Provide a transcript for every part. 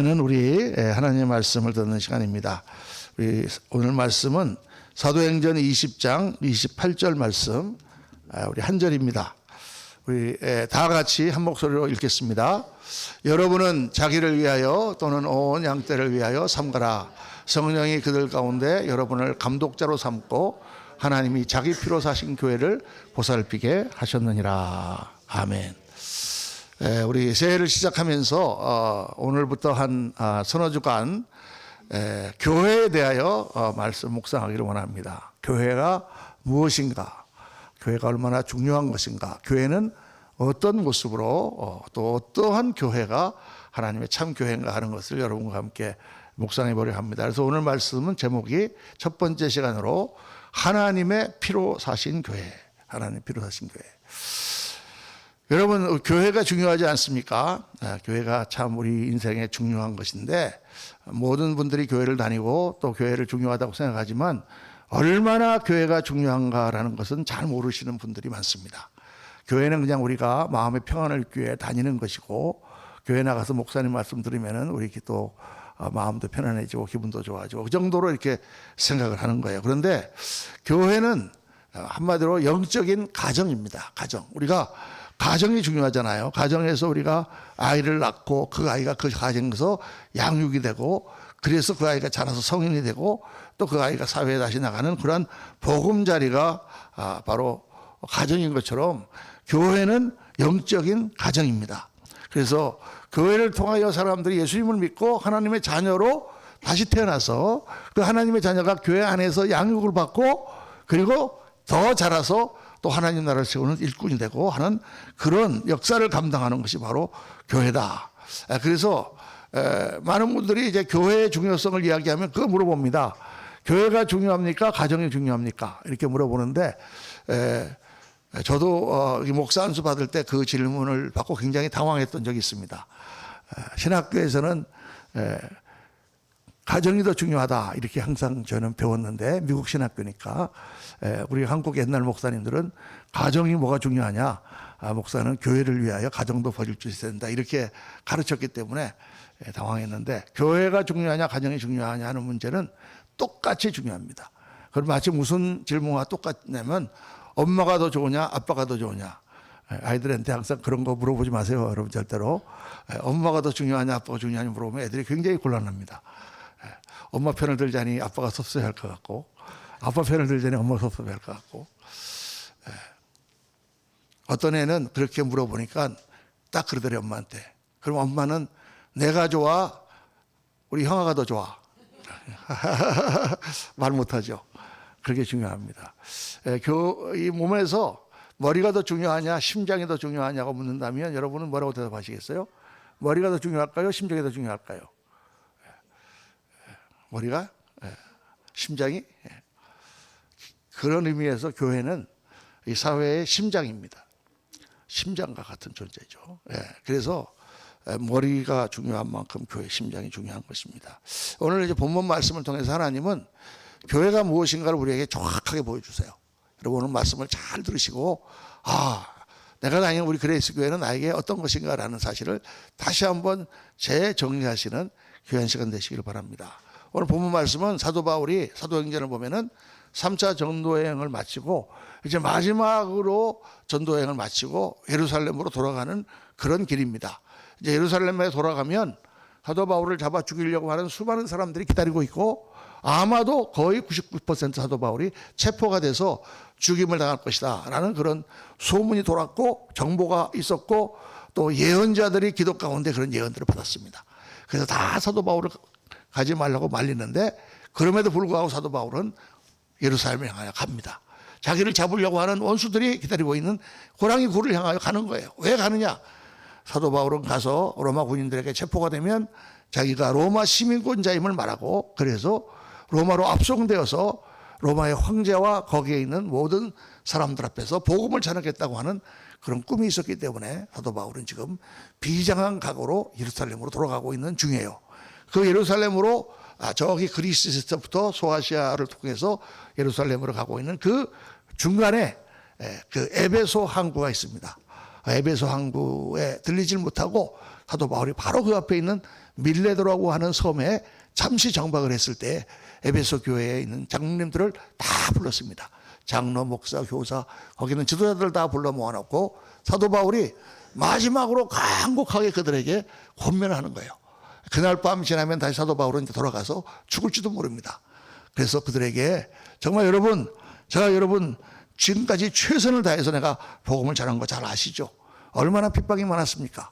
는 우리 하나님의 말씀을 듣는 시간입니다. 우리 오늘 말씀은 사도행전 20장 28절 말씀, 우리 한 절입니다. 우리 다 같이 한 목소리로 읽겠습니다. 여러분은 자기를 위하여 또는 온 양떼를 위하여 삼가라. 성령이 그들 가운데 여러분을 감독자로 삼고 하나님이 자기 피로 사신 교회를 보살피게 하셨느니라. 아멘. 우리 새해를 시작하면서 오늘부터 한 서너 주간 교회에 대하여 말씀 묵상하기를 원합니다. 교회가 무엇인가? 교회가 얼마나 중요한 것인가? 교회는 어떤 모습으로 또 어떠한 교회가 하나님의 참 교회인가 하는 것을 여러분과 함께 묵상해 보려 합니다. 그래서 오늘 말씀은 제목이 첫 번째 시간으로 하나님의 피로 사신 교회, 하나님의 피로 사신 교회. 여러분, 교회가 중요하지 않습니까? 교회가 참 우리 인생에 중요한 것인데 모든 분들이 교회를 다니고 또 교회를 중요하다고 생각하지만 얼마나 교회가 중요한가라는 것은 잘 모르시는 분들이 많습니다. 교회는 그냥 우리가 마음의 평안을 얻기 위해 다니는 것이고 교회 나가서 목사님 말씀 들으면은 우리 또 마음도 편안해지고 기분도 좋아지고 그 정도로 이렇게 생각을 하는 거예요. 그런데 교회는 한마디로 영적인 가정입니다. 가정. 우리가 가정이 중요하잖아요. 가정에서 우리가 아이를 낳고 그 아이가 그 가정에서 양육이 되고 그래서 그 아이가 자라서 성인이 되고 또 그 아이가 사회에 다시 나가는 그러한 보금자리가 바로 가정인 것처럼 교회는 영적인 가정입니다. 그래서 교회를 통하여 사람들이 예수님을 믿고 하나님의 자녀로 다시 태어나서 그 하나님의 자녀가 교회 안에서 양육을 받고 그리고 더 자라서 또 하나님 나라를 세우는 일꾼이 되고 하는 그런 역사를 감당하는 것이 바로 교회다. 그래서 많은 분들이 이제 교회의 중요성을 이야기하면 그거 물어봅니다. 교회가 중요합니까? 가정이 중요합니까? 이렇게 물어보는데 저도 목사 안수 받을 때 그 질문을 받고 굉장히 당황했던 적이 있습니다. 신학교에서는 가정이 더 중요하다 이렇게 항상 저는 배웠는데 미국 신학교니까 우리 한국 옛날 목사님들은 가정이 뭐가 중요하냐, 목사는 교회를 위하여 가정도 버릴 수 있어야 된다 이렇게 가르쳤기 때문에 당황했는데 교회가 중요하냐 가정이 중요하냐 하는 문제는 똑같이 중요합니다. 그럼 마치 무슨 질문과 똑같냐면 엄마가 더 좋으냐 아빠가 더 좋으냐. 아이들한테 항상 그런 거 물어보지 마세요. 여러분 절대로. 엄마가 더 중요하냐 아빠가 중요하냐 물어보면 애들이 굉장히 곤란합니다. 엄마 편을 들자니 아빠가 섭섭해할 것 같고 아빠 편을 들자니 엄마가 섭섭해할 것 같고 어떤 애는 그렇게 물어보니까 딱 그러더래 엄마한테. 그럼 엄마는 내가 좋아 우리 형아가 더 좋아. 말 못하죠. 그게 중요합니다. 이 몸에서 머리가 더 중요하냐 심장이 더 중요하냐고 묻는다면 여러분은 뭐라고 대답하시겠어요? 머리가 더 중요할까요? 심장이 더 중요할까요? 머리가? 심장이? 그런 의미에서 교회는 이 사회의 심장입니다. 심장과 같은 존재죠. 그래서 머리가 중요한 만큼 교회 심장이 중요한 것입니다. 오늘 이제 본문 말씀을 통해서 하나님은 교회가 무엇인가를 우리에게 정확하게 보여주세요. 여러분 오늘 말씀을 잘 들으시고 내가 다니는 우리 그레이스 교회는 나에게 어떤 것인가라는 사실을 다시 한번 재정리하시는 귀한 시간 되시기를 바랍니다. 오늘 본문 말씀은 사도 바울이 사도행전을 보면은 3차 전도여행을 마치고 이제 마지막으로 전도여행을 마치고 예루살렘으로 돌아가는 그런 길입니다. 이제 예루살렘에 돌아가면 사도 바울을 잡아 죽이려고 하는 수많은 사람들이 기다리고 있고 아마도 거의 99% 사도 바울이 체포가 돼서 죽임을 당할 것이다 라는 그런 소문이 돌았고 정보가 있었고 또 예언자들이 기도 가운데 그런 예언들을 받았습니다. 그래서 다 사도 바울을 가지 말라고 말리는데 그럼에도 불구하고 사도 바울은 예루살렘을 향하여 갑니다. 자기를 잡으려고 하는 원수들이 기다리고 있는 호랑이 굴을 향하여 가는 거예요. 왜 가느냐? 사도 바울은 가서 로마 군인들에게 체포가 되면 자기가 로마 시민권자임을 말하고 그래서 로마로 압송되어서 로마의 황제와 거기에 있는 모든 사람들 앞에서 복음을 전하겠다고 하는 그런 꿈이 있었기 때문에 사도 바울은 지금 비장한 각오로 예루살렘으로 돌아가고 있는 중이에요. 그 예루살렘으로 저기 그리스부터 소아시아를 통해서 예루살렘으로 가고 있는 그 중간에 그 에베소 항구가 있습니다. 에베소 항구에 들리질 못하고 사도 바울이 바로 그 앞에 있는 밀레도라고 하는 섬에 잠시 정박을 했을 때 에베소 교회에 있는 장로님들을 다 불렀습니다. 장로, 목사, 교사, 거기는 지도자들 다 불러 모아놓고 사도 바울이 마지막으로 간곡하게 그들에게 권면하는 거예요. 그날 밤 지나면 다시 사도 바울은 이제 돌아가서 죽을지도 모릅니다. 그래서 그들에게 정말 여러분, 제가 여러분 지금까지 최선을 다해서 내가 복음을 전한 거 잘 아시죠? 얼마나 핍박이 많았습니까?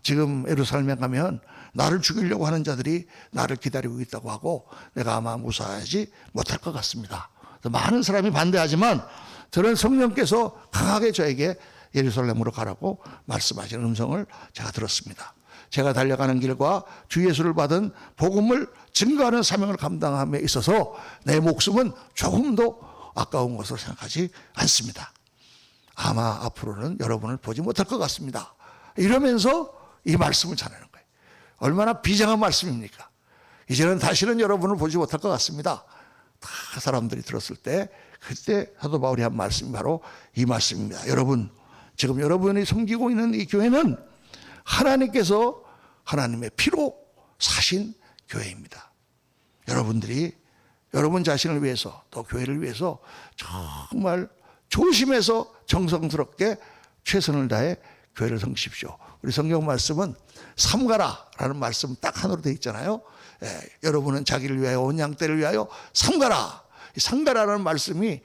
지금 예루살렘에 가면 나를 죽이려고 하는 자들이 나를 기다리고 있다고 하고 내가 아마 무사하지 못할 것 같습니다. 많은 사람이 반대하지만 저는 성령께서 강하게 저에게 예루살렘으로 가라고 말씀하시는 음성을 제가 들었습니다. 제가 달려가는 길과 주 예수를 받은 복음을 증거하는 사명을 감당함에 있어서 내 목숨은 조금도 아까운 것으로 생각하지 않습니다. 아마 앞으로는 여러분을 보지 못할 것 같습니다. 이러면서 이 말씀을 전하는 거예요. 얼마나 비장한 말씀입니까? 이제는 다시는 여러분을 보지 못할 것 같습니다. 다 사람들이 들었을 때 그때 사도 바울이 한 말씀이 바로 이 말씀입니다. 여러분, 지금 여러분이 섬기고 있는 이 교회는 하나님께서 하나님의 피로 사신 교회입니다. 여러분들이 여러분 자신을 위해서 또 교회를 위해서 정말 조심해서 정성스럽게 최선을 다해 교회를 섬기십시오. 우리 성경 말씀은 삼가라라는 말씀 딱 하나로 되어 있잖아요. 여러분은 자기를 위하여 온 양떼를 위하여 삼가라. 삼가라라는 말씀이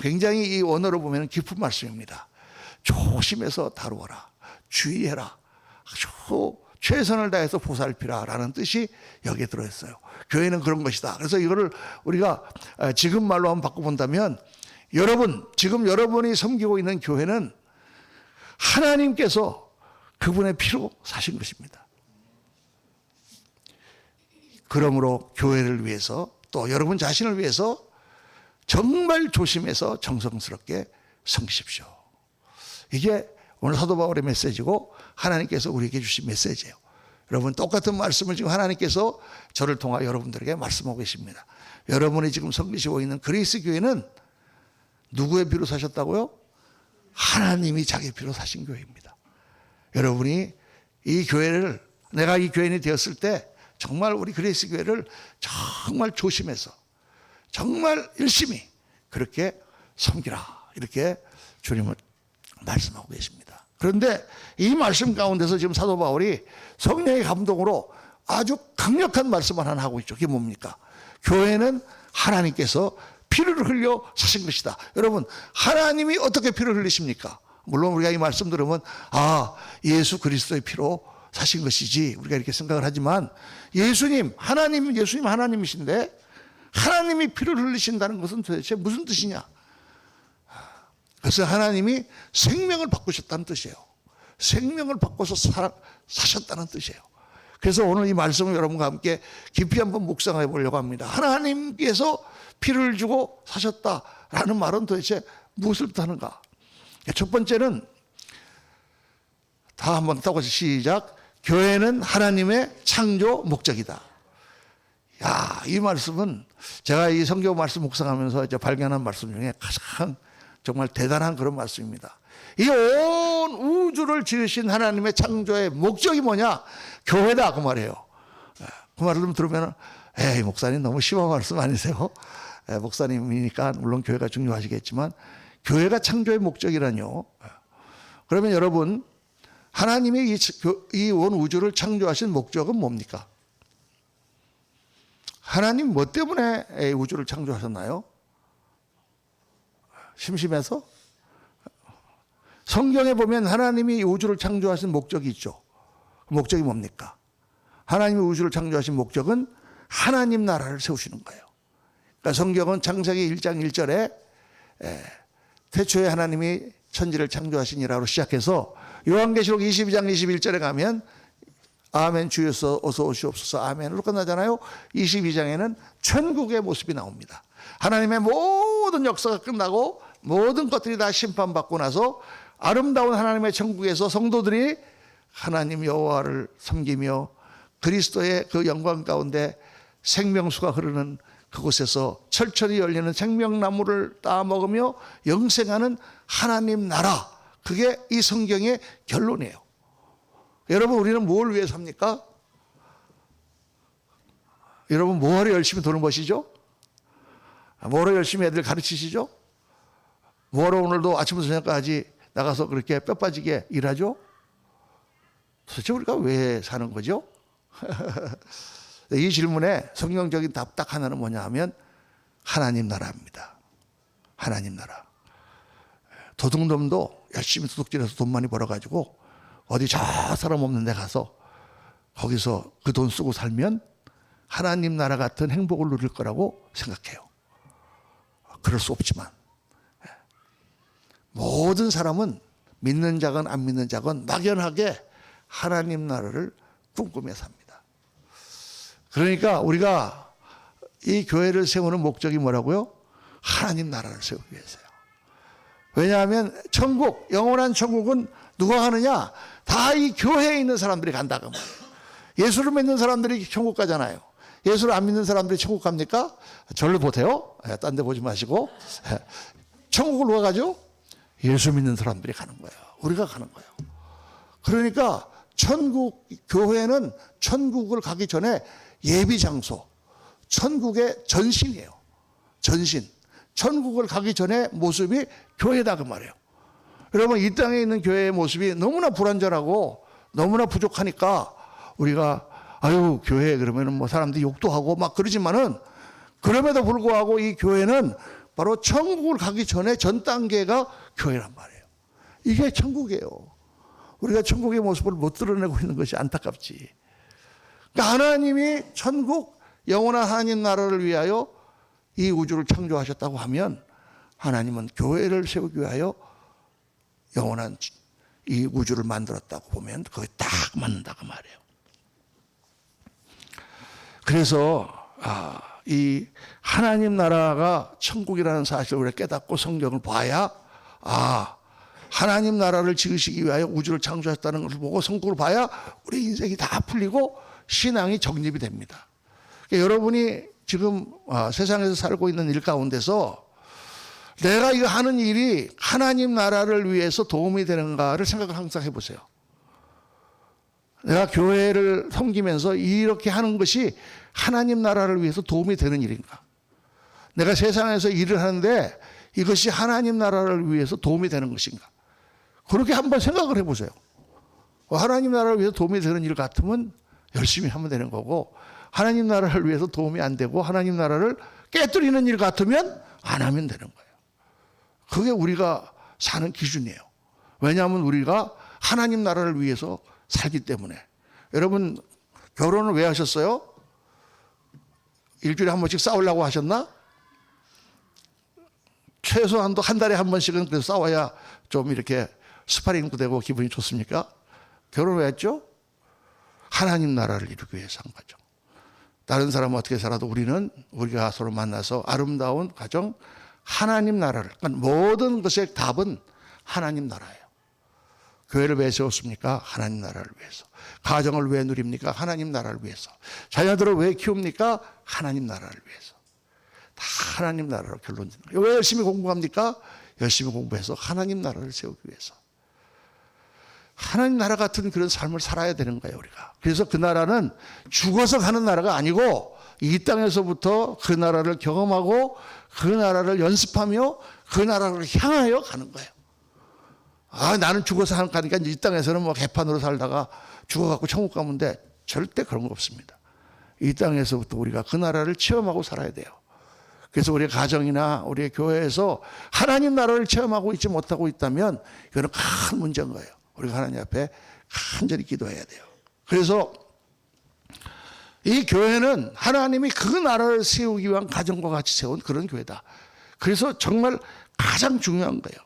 굉장히 이 원어로 보면 깊은 말씀입니다. 조심해서 다루어라. 주의해라. 아주 최선을 다해서 보살피라라는 뜻이 여기에 들어있어요. 교회는 그런 것이다. 그래서 이거를 우리가 지금 말로 한번 바꿔본다면 지금 여러분이 섬기고 있는 교회는 하나님께서 그분의 피로 사신 것입니다. 그러므로 교회를 위해서 또 여러분 자신을 위해서 정말 조심해서 정성스럽게 섬기십시오. 이게 오늘 사도 바울의 메시지고 하나님께서 우리에게 주신 메시지예요. 여러분 똑같은 말씀을 지금 하나님께서 저를 통하여 여러분들에게 말씀하고 계십니다. 여러분이 지금 섬기시고 있는 그리스 교회는 누구의 피로 사셨다고요? 하나님이 자기 피로 사신 교회입니다. 여러분이 이 교회를 내가 이 교인이 되었을 때 정말 우리 그리스 교회를 정말 조심해서 정말 열심히 그렇게 섬기라 이렇게 주님은 말씀하고 계십니다. 그런데 이 말씀 가운데서 지금 사도 바울이 성령의 감동으로 아주 강력한 말씀을 하나 하고 있죠. 그게 뭡니까? 교회는 하나님께서 피를 흘려 사신 것이다. 여러분, 하나님이 어떻게 피를 흘리십니까? 물론 우리가 이 말씀 들으면 예수 그리스도의 피로 사신 것이지 우리가 이렇게 생각을 하지만 예수님 하나님이신데 하나님이 피를 흘리신다는 것은 도대체 무슨 뜻이냐? 그래서 하나님이 생명을 바꾸셨다는 뜻이에요. 생명을 바꿔서 사셨다는 뜻이에요. 그래서 오늘 이 말씀을 여러분과 함께 깊이 한번 묵상해 보려고 합니다. 하나님께서 피를 주고 사셨다라는 말은 도대체 무엇을 뜻하는가? 첫 번째는 다 한번 따고 시작. 교회는 하나님의 창조 목적이다. 이 말씀은 제가 이 성경 말씀 묵상하면서 이제 발견한 말씀 중에 가장 정말 대단한 그런 말씀입니다. 이 온 우주를 지으신 하나님의 창조의 목적이 뭐냐? 교회다 그 말이에요. 그 말을 좀 들으면 목사님 너무 심한 말씀 아니세요? 목사님이니까 물론 교회가 중요하시겠지만 교회가 창조의 목적이라뇨. 그러면 여러분 하나님이 이 온 우주를 창조하신 목적은 뭡니까? 하나님 뭐 때문에 우주를 창조하셨나요? 심심해서? 성경에 보면 하나님이 우주를 창조하신 목적이 있죠. 목적이 뭡니까? 하나님이 우주를 창조하신 목적은 하나님 나라를 세우시는 거예요. 그러니까 성경은 창세기 1장 1절에 태초에 하나님이 천지를 창조하시니라로 시작해서 요한계시록 22장 21절에 가면 아멘 주여서 어서 오시옵소서 아멘으로 끝나잖아요. 22장에는 천국의 모습이 나옵니다. 하나님의 모든 역사가 끝나고 모든 것들이 다 심판받고 나서 아름다운 하나님의 천국에서 성도들이 하나님 여호와를 섬기며 그리스도의 그 영광 가운데 생명수가 흐르는 그곳에서 철철이 열리는 생명나무를 따 먹으며 영생하는 하나님 나라, 그게 이 성경의 결론이에요. 여러분 우리는 뭘 위해 삽니까? 여러분 뭐하러 열심히 돈을 버시죠? 뭐하러 열심히 애들 가르치시죠? 뭐하러 오늘도 아침부터 저녁까지 나가서 그렇게 뼈 빠지게 일하죠? 도대체 우리가 왜 사는 거죠? 이 질문에 성경적인 답 딱 하나는 뭐냐 하면 하나님 나라입니다. 하나님 나라. 도둑놈도 열심히 도둑질해서 돈 많이 벌어가지고 어디 저 사람 없는 데 가서 거기서 그 돈 쓰고 살면 하나님 나라 같은 행복을 누릴 거라고 생각해요. 그럴 수 없지만 모든 사람은 믿는 자건 안 믿는 자건 막연하게 하나님 나라를 꿈꾸며 삽니다. 그러니까 우리가 이 교회를 세우는 목적이 뭐라고요? 하나님 나라를 세우기 위해서요. 왜냐하면 천국, 영원한 천국은 누가 가느냐? 다 이 교회에 있는 사람들이 간다고 말이에요. 예수를 믿는 사람들이 천국 가잖아요. 예수를 안 믿는 사람들이 천국 갑니까? 절로 보세요. 딴 데 보지 마시고. 천국을 누가 가죠? 예수 믿는 사람들이 가는 거예요. 우리가 가는 거예요. 그러니까 천국, 교회는 천국을 가기 전에 예비 장소, 천국의 전신이에요. 전신. 천국을 가기 전에 모습이 교회다 그 말이에요. 여러분 이 땅에 있는 교회의 모습이 너무나 불완전하고 너무나 부족하니까 우리가 아유 교회 그러면은 뭐 사람들이 욕도 하고 막 그러지만은 그럼에도 불구하고 이 교회는 바로 천국을 가기 전에 전 단계가 교회란 말이에요. 이게 천국이에요. 우리가 천국의 모습을 못 드러내고 있는 것이 안타깝지. 그러니까 하나님이 천국 영원한 하나님 나라를 위하여 이 우주를 창조하셨다고 하면 하나님은 교회를 세우기 위하여 영원한 이 우주를 만들었다고 보면 그게 딱 맞는다 그 말이에요. 그래서 이 하나님 나라가 천국이라는 사실을 우리가 깨닫고 성경을 봐야 하나님 나라를 지으시기 위하여 우주를 창조했다는 것을 보고 성경을 봐야 우리 인생이 다 풀리고 신앙이 정립이 됩니다. 그러니까 여러분이 지금 세상에서 살고 있는 일 가운데서 내가 이거 하는 일이 하나님 나라를 위해서 도움이 되는가를 생각을 항상 해보세요. 내가 교회를 섬기면서 이렇게 하는 것이 하나님 나라를 위해서 도움이 되는 일인가? 내가 세상에서 일을 하는데 이것이 하나님 나라를 위해서 도움이 되는 것인가? 그렇게 한번 생각을 해보세요. 하나님 나라를 위해서 도움이 되는 일 같으면 열심히 하면 되는 거고 하나님 나라를 위해서 도움이 안 되고 하나님 나라를 깨뜨리는 일 같으면 안 하면 되는 거예요. 그게 우리가 사는 기준이에요. 왜냐하면 우리가 하나님 나라를 위해서 살기 때문에. 여러분 결혼을 왜 하셨어요? 일주일에 한 번씩 싸우려고 하셨나? 최소한도 한 달에 한 번씩은 그래서 싸워야 좀 이렇게 스파링도 되고 기분이 좋습니까? 결혼을 왜 했죠? 하나님 나라를 이루기 위해서 한 거죠. 다른 사람은 어떻게 살아도 우리가 서로 만나서 아름다운 가정, 하나님 나라를, 그러니까 모든 것의 답은 하나님 나라예요. 교회를 왜 세웠습니까? 하나님 나라를 위해서. 가정을 왜 누립니까? 하나님 나라를 위해서. 자녀들을 왜 키웁니까? 하나님 나라를 위해서. 다 하나님 나라로 결론 짓는 거예요. 왜 열심히 공부합니까? 열심히 공부해서 하나님 나라를 세우기 위해서. 하나님 나라 같은 그런 삶을 살아야 되는 거예요, 우리가. 그래서 그 나라는 죽어서 가는 나라가 아니고 이 땅에서부터 그 나라를 경험하고 그 나라를 연습하며 그 나라를 향하여 가는 거예요. 나는 죽어서 가니까 이 땅에서는 뭐 개판으로 살다가 죽어갖고 천국 가면 돼. 절대 그런 거 없습니다. 이 땅에서부터 우리가 그 나라를 체험하고 살아야 돼요. 그래서 우리 가정이나 우리 교회에서 하나님 나라를 체험하고 있지 못하고 있다면 이거는 큰 문제인 거예요. 우리가 하나님 앞에 간절히 기도해야 돼요. 그래서 이 교회는 하나님이 그 나라를 세우기 위한 가정과 같이 세운 그런 교회다. 그래서 정말 가장 중요한 거예요.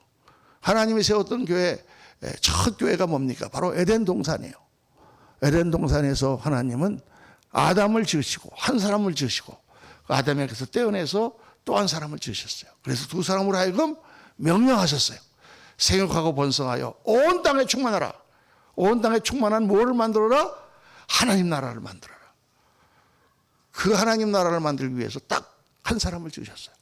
하나님이 세웠던 교회, 첫 교회가 뭡니까? 바로 에덴 동산이에요. 에덴 동산에서 하나님은 아담을 지으시고 한 사람을 지으시고 아담에게서 떼어내서 또 한 사람을 지으셨어요. 그래서 두 사람으로 하여금 명령하셨어요. 생육하고 번성하여 온 땅에 충만하라. 온 땅에 충만한 뭐를 만들어라? 하나님 나라를 만들어라. 그 하나님 나라를 만들기 위해서 딱 한 사람을 지으셨어요.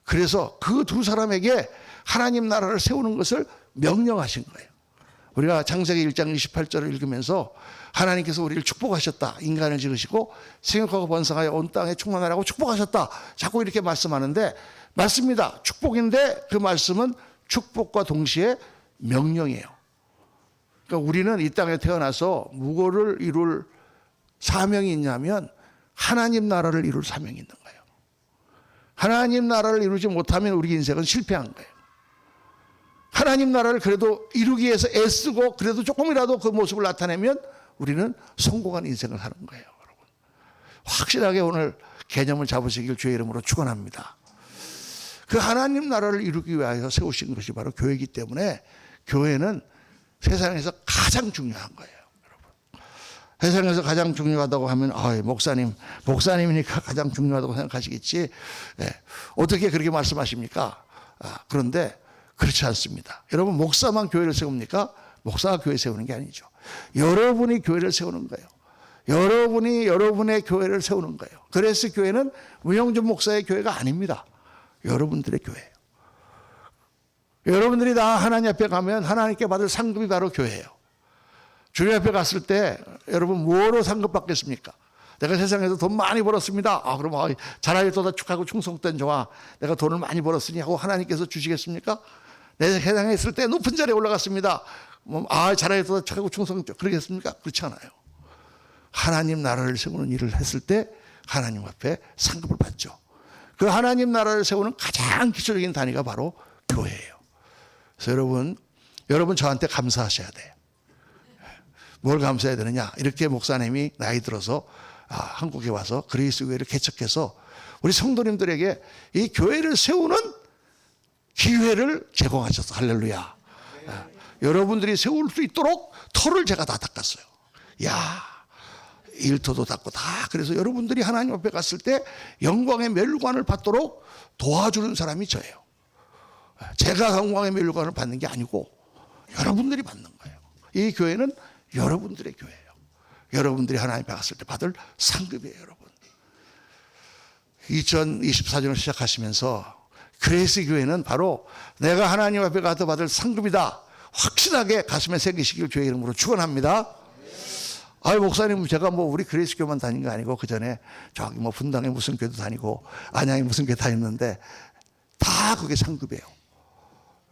그래서 그 두 사람에게 하나님 나라를 세우는 것을 명령하신 거예요. 우리가 창세기 1장 28절을 읽으면서 하나님께서 우리를 축복하셨다. 인간을 지으시고 생육하고 번성하여 온 땅에 충만하라고 축복하셨다. 자꾸 이렇게 말씀하는데 맞습니다. 축복인데 그 말씀은 축복과 동시에 명령이에요. 그러니까 우리는 이 땅에 태어나서 무엇을 이룰 사명이 있냐면 하나님 나라를 이룰 사명이 있는 거예요. 하나님 나라를 이루지 못하면 우리 인생은 실패한 거예요. 하나님 나라를 그래도 이루기 위해서 애쓰고 그래도 조금이라도 그 모습을 나타내면 우리는 성공한 인생을 사는 거예요. 여러분. 확실하게 오늘 개념을 잡으시길 주의 이름으로 축원합니다. 그 하나님 나라를 이루기 위하여 세우신 것이 바로 교회이기 때문에 교회는 세상에서 가장 중요한 거예요. 여러분. 세상에서 가장 중요하다고 하면 목사님이니까 가장 중요하다고 생각하시겠지. 네. 어떻게 그렇게 말씀하십니까? 그런데 그렇지 않습니다. 여러분 목사만 교회를 세웁니까? 목사가 교회 세우는 게 아니죠. 여러분이 교회를 세우는 거예요. 여러분이 여러분의 교회를 세우는 거예요. 그래서 교회는 문영준 목사의 교회가 아닙니다. 여러분들의 교회예요. 여러분들이 다 하나님 앞에 가면 하나님께 받을 상급이 바로 교회예요. 주님 앞에 갔을 때 여러분 뭐로 상급 받겠습니까? 내가 세상에서 돈 많이 벌었습니다. 그럼 잘하였도다 축하고 충성된 좋아. 내가 돈을 많이 벌었으니 하고 하나님께서 주시겠습니까? 내 세상에 있을 때 높은 자리에 올라갔습니다. 잘하였도다 축하고 충성된 그러겠습니까? 그렇지 않아요. 하나님 나라를 세우는 일을 했을 때 하나님 앞에 상급을 받죠. 그 하나님 나라를 세우는 가장 기초적인 단위가 바로 교회예요. 그래서 여러분 저한테 감사하셔야 돼요. 뭘 감사해야 되느냐? 이렇게 목사님이 나이 들어서 한국에 와서 그리스 교회를 개척해서 우리 성도님들에게 이 교회를 세우는 기회를 제공하셔서 할렐루야. 여러분들이 세울 수 있도록 터를 제가 다 닦았어요. 일터도 닦고 다. 그래서 여러분들이 하나님 앞에 갔을 때 영광의 멸관을 받도록 도와주는 사람이 저예요. 제가 영광의 멸관을 받는 게 아니고 여러분들이 받는 거예요. 이 교회는 여러분들의 교회예요. 여러분들이 하나님 앞에 갔을 때 받을 상급이에요. 여러분 2024년을 시작하시면서 그레이스 교회는 바로 내가 하나님 앞에 가서 받을 상급이다. 확실하게 가슴에 새기시길 주의 이름으로 축원합니다. 목사님 제가 우리 그레이스 교만 다닌 게 아니고 그 전에 저기 분당에 무슨 교회도 다니고 안양에 무슨 교회 다녔는데 다 그게 상급이에요.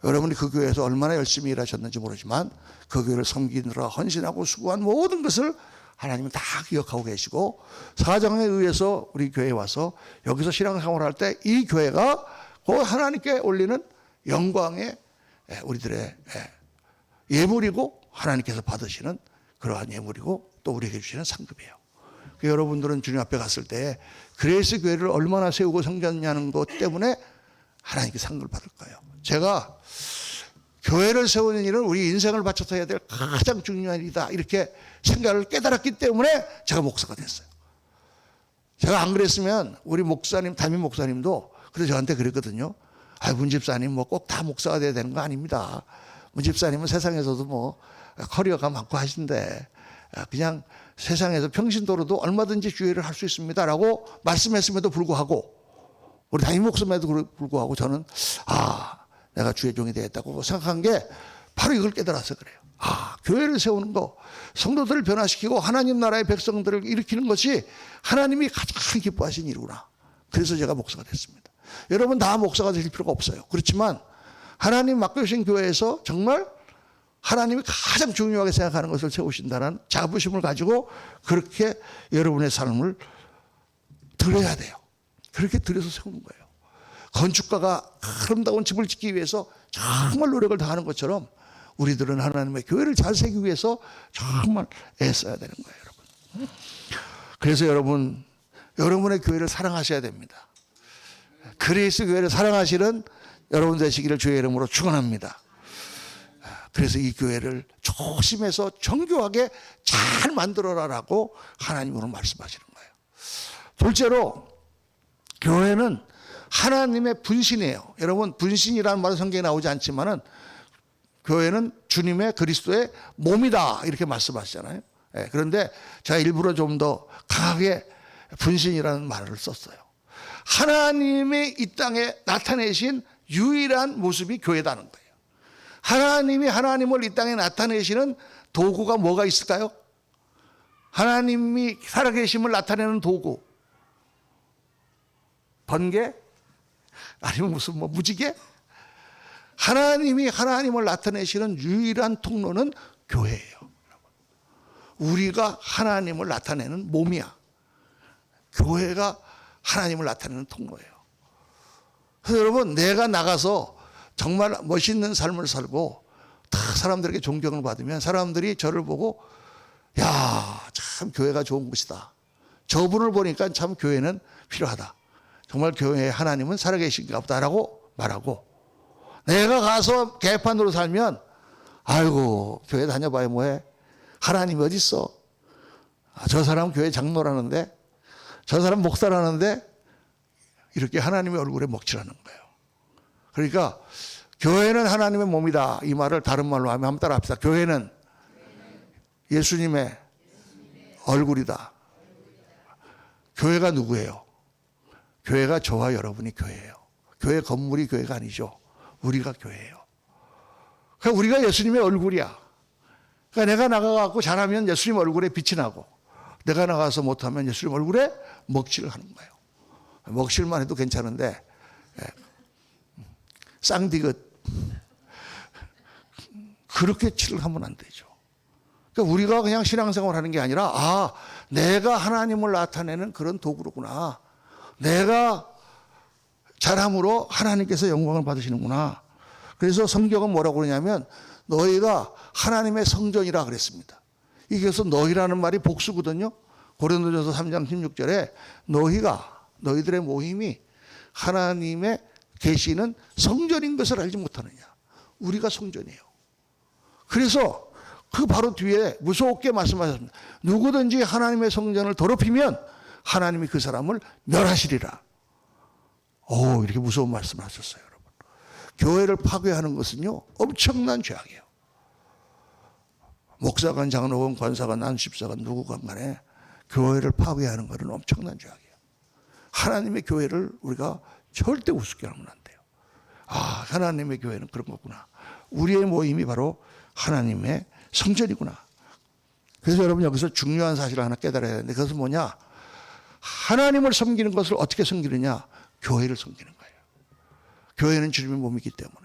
여러분이 그 교회에서 얼마나 열심히 일하셨는지 모르지만 그 교회를 섬기느라 헌신하고 수고한 모든 것을 하나님은 다 기억하고 계시고 사정에 의해서 우리 교회에 와서 여기서 신앙생활을 할 때 이 교회가 그 하나님께 올리는 영광의 우리들의 예물이고 하나님께서 받으시는 그러한 예물이고 또 우리에게 주시는 상급이에요. 여러분들은 주님 앞에 갔을 때 그레이스 교회를 얼마나 세우고 섬겼냐는 것 때문에 하나님께 상급을 받을 거예요. 제가 교회를 세우는 일은 우리 인생을 바쳐서 해야 될 가장 중요한 일이다 이렇게 생각을 깨달았기 때문에 제가 목사가 됐어요. 제가 안 그랬으면 우리 목사님 담임 목사님도 그래서 저한테 그랬거든요. 문 집사님 꼭 다 목사가 돼야 되는 거 아닙니다. 문 집사님은 세상에서도 커리어가 많고 하신데 그냥 세상에서 평신도로도 얼마든지 주의를 할 수 있습니다라고 말씀했음에도 불구하고 우리 담임 목사님에도 불구하고 저는 내가 주의 종이 되겠다고 생각한 게 바로 이걸 깨달아서 그래요. 교회를 세우는 거, 성도들을 변화시키고 하나님 나라의 백성들을 일으키는 것이 하나님이 가장 기뻐하신 일이구나. 그래서 제가 목사가 됐습니다. 여러분 다 목사가 되실 필요가 없어요. 그렇지만 하나님 맡겨주신 교회에서 정말 하나님이 가장 중요하게 생각하는 것을 세우신다는 자부심을 가지고 그렇게 여러분의 삶을 드려야 돼요. 그렇게 드려서 세우는 거예요. 건축가가 아름다운 집을 짓기 위해서 정말 노력을 다하는 것처럼 우리들은 하나님의 교회를 잘 세우기 위해서 정말 애써야 되는 거예요. 여러분. 그래서 여러분의 교회를 사랑하셔야 됩니다. 그리스 교회를 사랑하시는 여러분 되시기를 주의 이름으로 축원합니다. 그래서 이 교회를 조심해서 정교하게 잘 만들어라라고 하나님으로 말씀하시는 거예요. 둘째로 교회는 하나님의 분신이에요. 여러분 분신이라는 말은 성경에 나오지 않지만은 교회는 주님의 그리스도의 몸이다 이렇게 말씀하시잖아요. 그런데 제가 일부러 좀 더 강하게 분신이라는 말을 썼어요. 하나님이 이 땅에 나타내신 유일한 모습이 교회다는 거예요. 하나님이 하나님을 이 땅에 나타내시는 도구가 뭐가 있을까요? 하나님이 살아계심을 나타내는 도구. 번개? 아니면 무슨 무지개? 하나님이 하나님을 나타내시는 유일한 통로는 교회예요. 우리가 하나님을 나타내는 몸이야. 교회가 하나님을 나타내는 통로예요. 그래서 여러분, 내가 나가서 정말 멋있는 삶을 살고 다 사람들에게 존경을 받으면 사람들이 저를 보고 야, 참 교회가 좋은 곳이다. 저분을 보니까 참 교회는 필요하다. 정말 교회에 하나님은 살아계신가 보다라고 말하고, 내가 가서 개판으로 살면 아이고 교회 다녀봐야 뭐해. 하나님이 어디 있어. 저 사람 교회 장로라는데, 저 사람 목사라는데, 이렇게 하나님의 얼굴에 먹칠하는 거예요. 그러니까 교회는 하나님의 몸이다, 이 말을 다른 말로 하면 한번 따라 합시다. 교회는 예수님의 얼굴이다. 교회가 누구예요? 교회가 저와 여러분이 교회예요. 교회 건물이 교회가 아니죠. 우리가 교회예요. 그러니까 우리가 예수님의 얼굴이야. 그러니까 내가 나가갖고 잘하면 예수님 얼굴에 빛이 나고, 내가 나가서 못하면 예수님 얼굴에 먹칠을 하는 거예요. 먹칠만 해도 괜찮은데 쌍디귿 그렇게 칠을 하면 안 되죠. 그러니까 우리가 그냥 신앙생활을 하는 게 아니라 내가 하나님을 나타내는 그런 도구로구나. 내가 잘함으로 하나님께서 영광을 받으시는구나. 그래서 성경은 뭐라고 그러냐면 너희가 하나님의 성전이라 그랬습니다. 이게서 너희라는 말이 복수거든요. 고린도전서 3장 16절에 너희들의 모임이 하나님의 계시는 성전인 것을 알지 못하느냐. 우리가 성전이에요. 그래서 그 바로 뒤에 무섭게 말씀하셨습니다. 누구든지 하나님의 성전을 더럽히면 하나님이 그 사람을 멸하시리라. 이렇게 무서운 말씀을 하셨어요, 여러분. 교회를 파괴하는 것은요, 엄청난 죄악이에요. 목사관, 장로관, 권사관, 안수집사관 누구건 간에 교회를 파괴하는 것은 엄청난 죄악이에요. 하나님의 교회를 우리가 절대 우습게 하면 안 돼요. 하나님의 교회는 그런 거구나. 우리의 모임이 바로 하나님의 성전이구나. 그래서 여러분 여기서 중요한 사실을 하나 깨달아야 되는데, 그것은 뭐냐? 하나님을 섬기는 것을 어떻게 섬기느냐? 교회를 섬기는 거예요. 교회는 주님의 몸이기 때문에.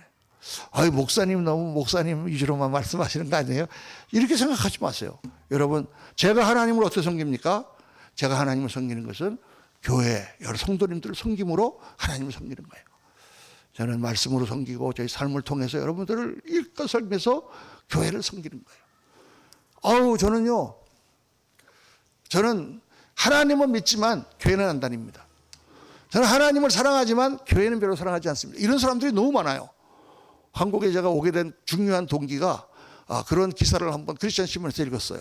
목사님 너무 목사님 위주로만 말씀하시는 거 아니에요? 이렇게 생각하지 마세요. 여러분, 제가 하나님을 어떻게 섬깁니까? 제가 하나님을 섬기는 것은 교회, 여러 성도님들을 섬김으로 하나님을 섬기는 거예요. 저는 말씀으로 섬기고 저희 삶을 통해서 여러분들을 일껏 섬겨서 교회를 섬기는 거예요. 저는 하나님은 믿지만 교회는 안 다닙니다. 저는 하나님을 사랑하지만 교회는 별로 사랑하지 않습니다. 이런 사람들이 너무 많아요. 한국에 제가 오게 된 중요한 동기가 그런 기사를 한번 크리스천 신문에서 읽었어요.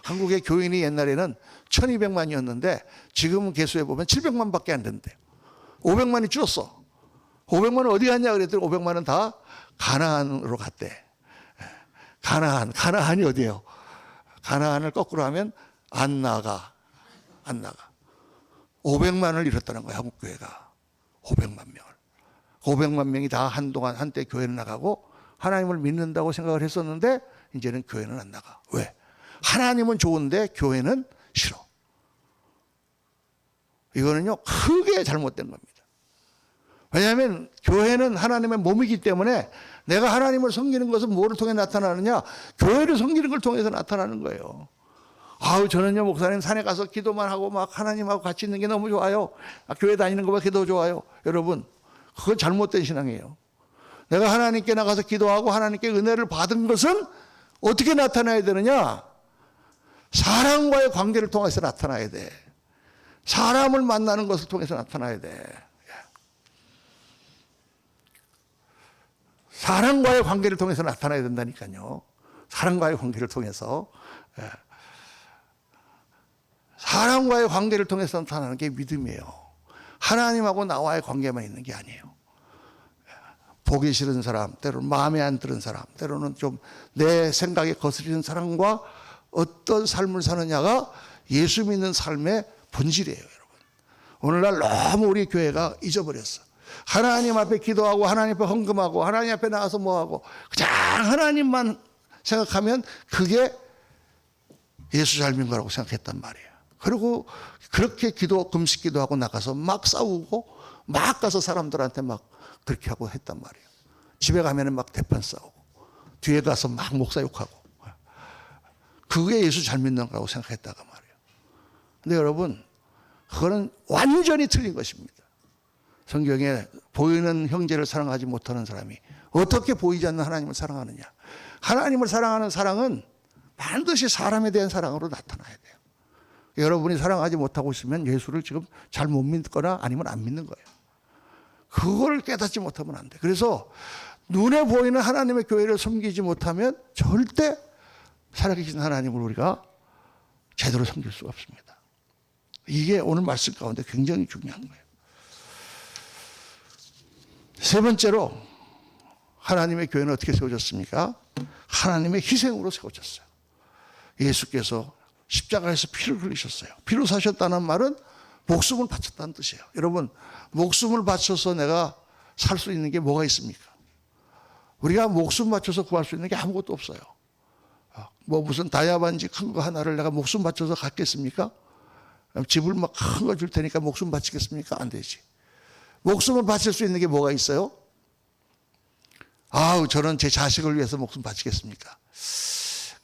한국의 교인이 옛날에는 1200만이었는데 지금 개수해 보면 700만밖에 안 된대요. 500만이 줄었어. 500만은 어디 갔냐 그랬더니 500만은 다 가나안으로 갔대. 가나안이 어디예요? 가나안을 거꾸로 하면 안 나가. 500만을 잃었다는 거예요, 한국 교회가. 500만 명을. 500만 명이 다 한때 교회는 나가고 하나님을 믿는다고 생각을 했었는데 이제는 교회는 안 나가. 왜? 하나님은 좋은데 교회는 싫어. 이거는요, 크게 잘못된 겁니다. 왜냐하면 교회는 하나님의 몸이기 때문에 내가 하나님을 섬기는 것은 뭐를 통해 나타나느냐? 교회를 섬기는 걸 통해서 나타나는 거예요. 저는요, 목사님 산에 가서 기도만 하고 막 하나님하고 같이 있는 게 너무 좋아요. 교회 다니는 것보다 더 좋아요. 여러분, 그건 잘못된 신앙이에요. 내가 하나님께 나가서 기도하고 하나님께 은혜를 받은 것은 어떻게 나타나야 되느냐? 사람과의 관계를 통해서 나타나야 돼. 사람을 만나는 것을 통해서 나타나야 돼. 사람과의 관계를 통해서 나타나야 된다니까요. 사람과의 관계를 통해서. 사람과의 관계를 통해서 나타나는 게 믿음이에요. 하나님하고 나와의 관계만 있는 게 아니에요. 보기 싫은 사람, 때로는 마음에 안 드는 사람, 때로는 좀 내 생각에 거스리는 사람과 어떤 삶을 사느냐가 예수 믿는 삶의 본질이에요, 여러분. 오늘날 너무 우리 교회가 잊어버렸어. 하나님 앞에 기도하고 하나님 앞에 헌금하고 하나님 앞에 나가서 뭐하고 그냥 하나님만 생각하면 그게 예수 잘 믿는 거라고 생각했단 말이에요. 그리고 그렇게 금식 기도하고 나가서 막 싸우고 막 가서 사람들한테 막 그렇게 하고 했단 말이에요. 집에 가면은 막 대판 싸우고 뒤에 가서 막 목사 욕하고 그게 예수 잘 믿는 거라고 생각했다가 말이에요. 근데 여러분 그거는 완전히 틀린 것입니다. 성경에 보이는 형제를 사랑하지 못하는 사람이 어떻게 보이지 않는 하나님을 사랑하느냐. 하나님을 사랑하는 사랑은 반드시 사람에 대한 사랑으로 나타나야 돼요. 여러분이 사랑하지 못하고 있으면 예수를 지금 잘 못 믿거나 아니면 안 믿는 거예요. 그걸 깨닫지 못하면 안 돼. 그래서 눈에 보이는 하나님의 교회를 섬기지 못하면 절대 살아계신 하나님을 우리가 제대로 섬길 수가 없습니다. 이게 오늘 말씀 가운데 굉장히 중요한 거예요. 세 번째로 하나님의 교회는 어떻게 세워졌습니까? 하나님의 희생으로 세워졌어요. 예수께서 십자가에서 피를 흘리셨어요. 피로 사셨다는 말은 목숨을 바쳤다는 뜻이에요. 여러분 목숨을 바쳐서 내가 살 수 있는 게 뭐가 있습니까? 우리가 목숨 바쳐서 구할 수 있는 게 아무것도 없어요. 뭐 무슨 다이아반지 큰 거 하나를 내가 목숨 바쳐서 갖겠습니까? 집을 막 큰 거 줄 테니까 목숨 바치겠습니까? 안 되지. 목숨을 바칠 수 있는 게 뭐가 있어요? 아우 저는 제 자식을 위해서 목숨 바치겠습니까?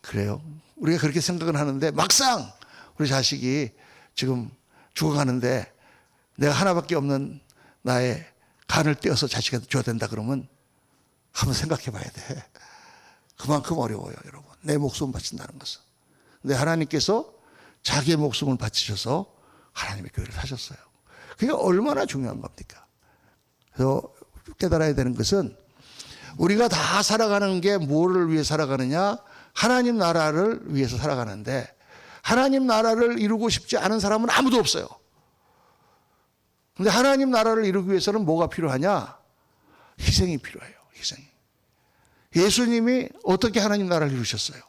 그래요. 우리가 그렇게 생각은 하는데 막상 우리 자식이 지금 죽어가는데 내가 하나밖에 없는 나의 간을 떼어서 자식한테 줘야 된다 그러면 한번 생각해 봐야 돼. 그만큼 어려워요, 여러분. 내 목숨을 바친다는 것은. 근데 하나님께서 자기의 목숨을 바치셔서 하나님의 교회를 사셨어요. 그게 얼마나 중요한 겁니까? 그래서 깨달아야 되는 것은 우리가 다 살아가는 게 뭐를 위해 살아가느냐? 하나님 나라를 위해서 살아가는데 하나님 나라를 이루고 싶지 않은 사람은 아무도 없어요. 그런데 하나님 나라를 이루기 위해서는 뭐가 필요하냐? 희생이 필요해요. 희생이. 예수님이 어떻게 하나님 나라를 이루셨어요?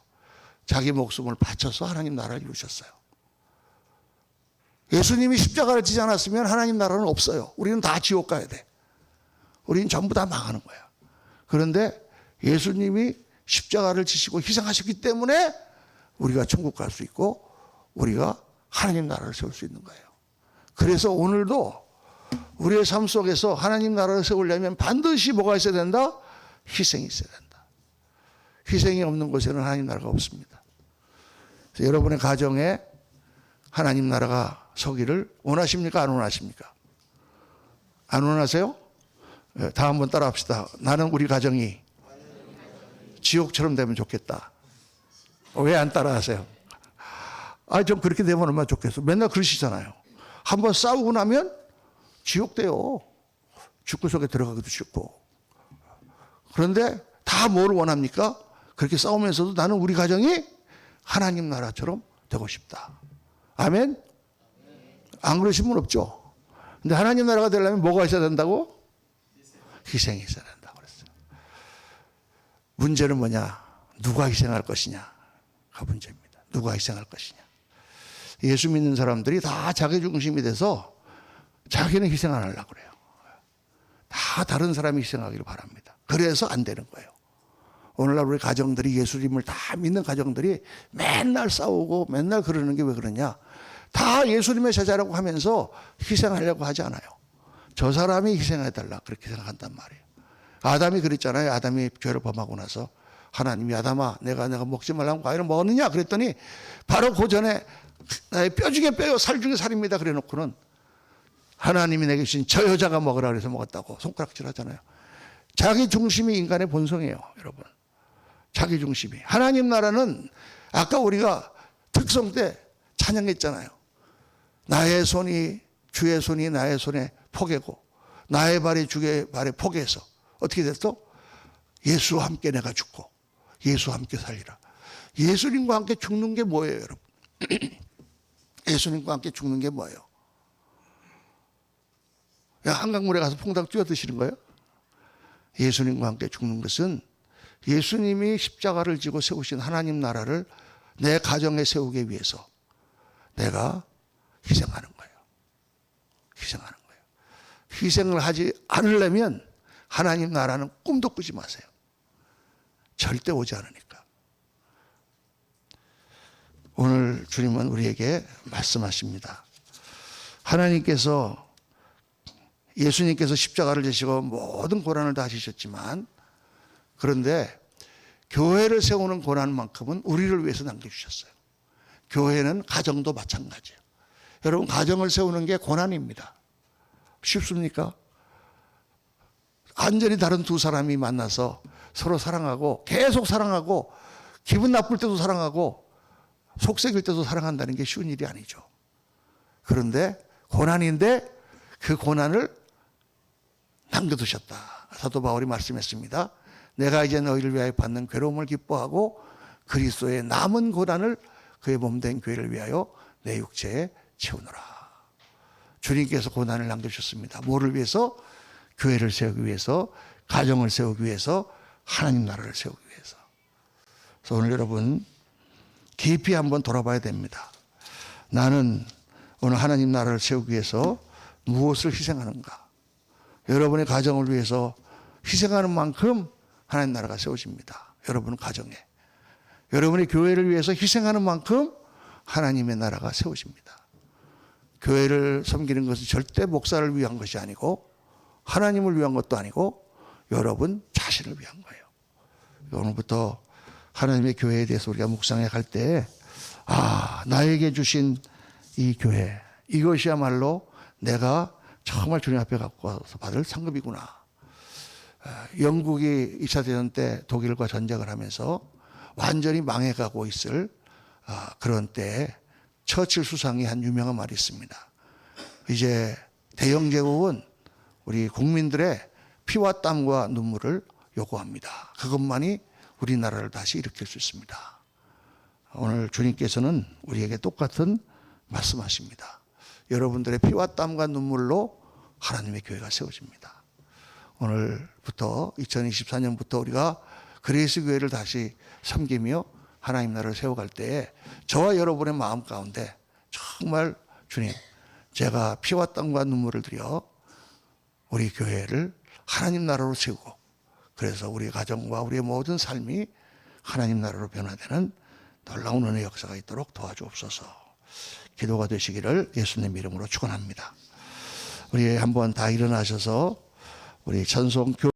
자기 목숨을 바쳐서 하나님 나라를 이루셨어요. 예수님이 십자가를 지지 않았으면 하나님 나라는 없어요. 우리는 다 지옥 가야 돼. 우리는 전부 다 망하는 거야. 그런데 예수님이 십자가를 지시고 희생하셨기 때문에 우리가 천국 갈 수 있고 우리가 하나님 나라를 세울 수 있는 거예요. 그래서 오늘도 우리의 삶 속에서 하나님 나라를 세우려면 반드시 뭐가 있어야 된다? 희생이 있어야 된다. 희생이 없는 곳에는 하나님 나라가 없습니다. 그래서 여러분의 가정에 하나님 나라가 서기를 원하십니까? 안 원하십니까? 안 원하세요? 다 한번 따라 합시다. 나는 우리 가정이 지옥처럼 되면 좋겠다. 왜 안 따라 하세요? 좀 그렇게 되면 얼마나 좋겠어. 맨날 그러시잖아요. 한번 싸우고 나면 지옥 돼요. 죽구 속에 들어가기도 쉽고. 그런데 다 뭘 원합니까? 그렇게 싸우면서도 나는 우리 가정이 하나님 나라처럼 되고 싶다. 아멘? 안 그러신 분 없죠? 근데 하나님 나라가 되려면 뭐가 있어야 된다고? 희생이 있어야 된다고 그랬어요. 문제는 뭐냐? 누가 희생할 것이냐가 문제입니다. 누가 희생할 것이냐. 예수 믿는 사람들이 다 자기 중심이 돼서 자기는 희생 안 하려고 그래요. 다 다른 사람이 희생하기를 바랍니다. 그래서 안 되는 거예요. 오늘날 우리 가정들이 예수님을 다 믿는 가정들이 맨날 싸우고 맨날 그러는 게 왜 그러냐. 다 예수님의 제자라고 하면서 희생하려고 하지 않아요. 저 사람이 희생해달라 그렇게 생각한단 말이에요. 아담이 그랬잖아요. 아담이 죄를 범하고 나서 하나님이 아담아 내가 먹지 말라고 과일을 먹었느냐 그랬더니 바로 그 전에 나의 뼈 중에 뼈요 살 중에 살입니다 그래 놓고는 하나님이 내게 주신 저 여자가 먹으라 그래서 먹었다고 손가락질 하잖아요. 자기 중심이 인간의 본성이에요. 여러분 자기 중심이. 하나님 나라는 아까 우리가 특성 때 찬양했잖아요. 나의 손이 주의 손이 나의 손에 포개고 나의 발이 주의 발에 포개서 어떻게 됐어? 예수와 함께 내가 죽고 예수와 함께 살리라. 예수님과 함께 죽는 게 뭐예요, 여러분? 예수님과 함께 죽는 게 뭐예요? 한강물에 가서 퐁당 뛰어 드시는 거예요? 예수님과 함께 죽는 것은 예수님이 십자가를 지고 세우신 하나님 나라를 내 가정에 세우기 위해서 내가 희생하는 거예요. 희생하는 거예요. 희생을 하지 않으려면 하나님 나라는 꿈도 꾸지 마세요. 절대 오지 않으니까. 오늘 주님은 우리에게 말씀하십니다. 하나님께서 예수님께서 십자가를 지시고 모든 고난을 다 하시셨지만 그런데 교회를 세우는 고난만큼은 우리를 위해서 남겨주셨어요. 교회는 가정도 마찬가지예요. 여러분 가정을 세우는 게 고난입니다. 쉽습니까? 완전히 다른 두 사람이 만나서 서로 사랑하고 계속 사랑하고 기분 나쁠 때도 사랑하고 속색일 때도 사랑한다는 게 쉬운 일이 아니죠. 그런데 고난인데 그 고난을 남겨두셨다. 사도 바울이 말씀했습니다. 내가 이제 너희를 위하여 받는 괴로움을 기뻐하고 그리스도의 남은 고난을 그의 몸된 교회를 위하여 내 육체에 채우노라. 주님께서 고난을 남겨주셨습니다. 뭐를 위해서? 교회를 세우기 위해서, 가정을 세우기 위해서, 하나님 나라를 세우기 위해서. 그래서 오늘 여러분 깊이 한번 돌아봐야 됩니다. 나는 오늘 하나님 나라를 세우기 위해서 무엇을 희생하는가? 여러분의 가정을 위해서 희생하는 만큼 하나님 나라가 세워집니다. 여러분 가정에. 여러분의 교회를 위해서 희생하는 만큼 하나님의 나라가 세워집니다. 교회를 섬기는 것은 절대 목사를 위한 것이 아니고 하나님을 위한 것도 아니고 여러분 자신을 위한 거예요. 오늘부터 하나님의 교회에 대해서 우리가 묵상해 갈 때 나에게 주신 이 교회 이것이야말로 내가 정말 주님 앞에 갖고 와서 받을 상급이구나. 영국이 2차 대전 때 독일과 전쟁을 하면서 완전히 망해가고 있을 그런 때에 처칠 수상이 한 유명한 말이 있습니다. 이제 대영 제국은 우리 국민들의 피와 땀과 눈물을 요구합니다. 그것만이 우리나라를 다시 일으킬 수 있습니다. 오늘 주님께서는 우리에게 똑같은 말씀하십니다. 여러분들의 피와 땀과 눈물로 하나님의 교회가 세워집니다. 오늘부터 2024년부터 우리가 그리스 교회를 다시 섬기며 하나님 나라를 세워갈 때에 저와 여러분의 마음 가운데 정말 주님 제가 피와 땀과 눈물을 들여 우리 교회를 하나님 나라로 세우고 그래서 우리 가정과 우리의 모든 삶이 하나님 나라로 변화되는 놀라운 은혜의 역사가 있도록 도와주옵소서. 기도가 되시기를 예수님 이름으로 축원합니다. 우리 한번 다 일어나셔서 우리 찬송